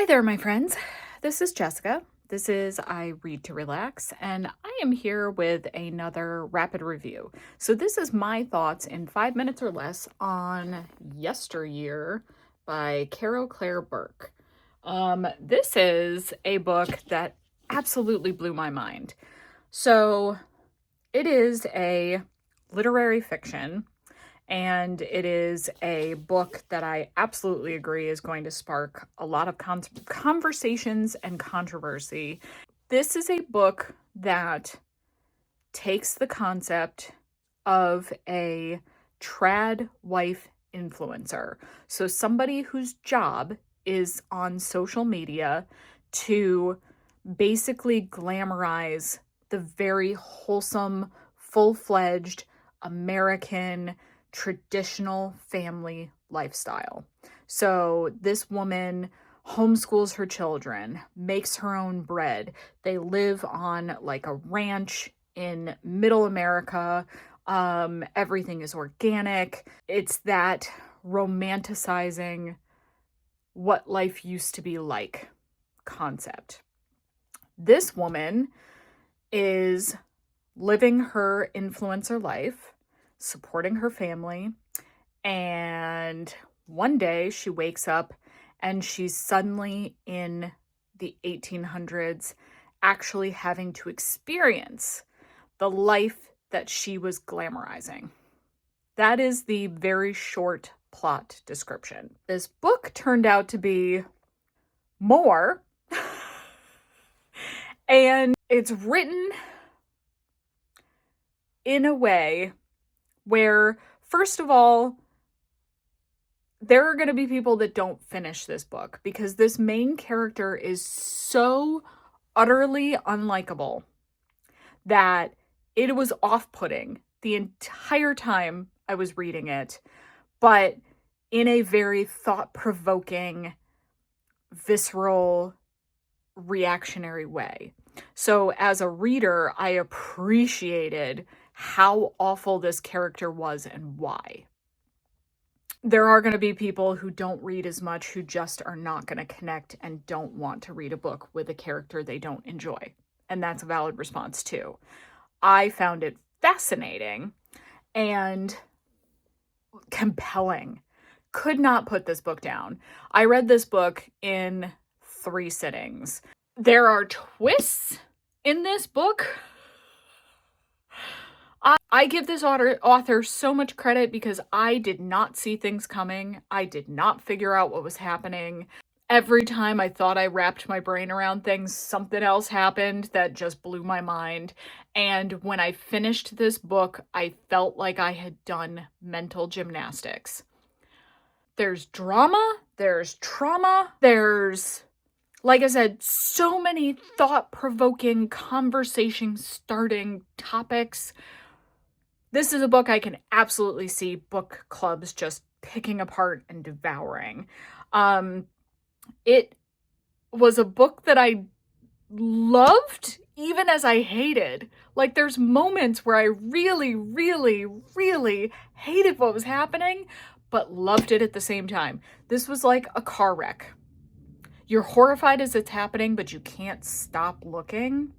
Hi there, my friends. This is Jessica. This is I Read to Relax, and I am here with another rapid review. So, this is my thoughts in 5 minutes or less on Yesteryear by Caro Burke. This is a book that absolutely blew my mind. So, it is a literary fiction. And it is a book that I absolutely agree is going to spark a lot of conversations and controversy. This is a book that takes the concept of a trad wife influencer. So, somebody whose job is on social media to basically glamorize the very wholesome, full-fledged American traditional family lifestyle. So this woman homeschools her children, makes her own bread. They live on like a ranch in middle America. Everything is organic. It's that romanticizing what life used to be like concept. This woman is living her influencer life, supporting her family, and one day she wakes up and she's suddenly in the 1800s, actually having to experience the life that she was glamorizing. That is the very short plot description. This book turned out to be more, and it's written in a way where, first of all, there are going to be people that don't finish this book because this main character is so utterly unlikable that it was off-putting the entire time I was reading it, but in a very thought-provoking, visceral, reactionary way. So as a reader, I appreciated how awful this character was and why. There are going to be people who don't read as much who just are not going to connect and don't want to read a book with a character they don't enjoy. And that's a valid response too. I found it fascinating and compelling. Could not put this book down. I read this book in 3 sittings. There are twists in this book. I give this author so much credit because I did not see things coming. I did not figure out what was happening. Every time I thought I wrapped my brain around things, something else happened that just blew my mind. And when I finished this book, I felt like I had done mental gymnastics. There's drama, there's trauma, there's, like I said, so many thought-provoking, conversation-starting topics. This is a book I can absolutely see book clubs just picking apart and devouring. It was a book that I loved even as I hated. Like, there's moments where I really, really, really hated what was happening, but loved it at the same time. This was like a car wreck. You're horrified as it's happening, but you can't stop looking.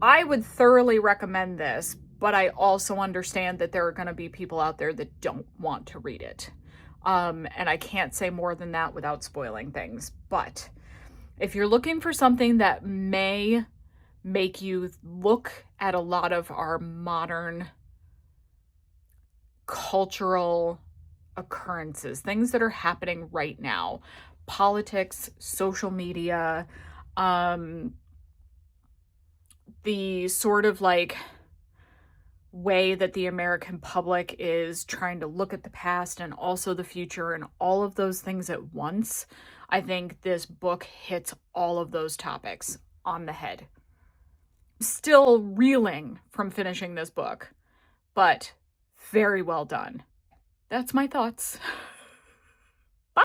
I would thoroughly recommend this, but I also understand that there are going to be people out there that don't want to read it. And I can't say more than that without spoiling things. But if you're looking for something that may make you look at a lot of our modern cultural occurrences, things that are happening right now, politics, social media, the sort of like way that the American public is trying to look at the past and also the future and all of those things at once, I think this book hits all of those topics on the head. Still reeling from finishing this book, but very well done. That's my thoughts.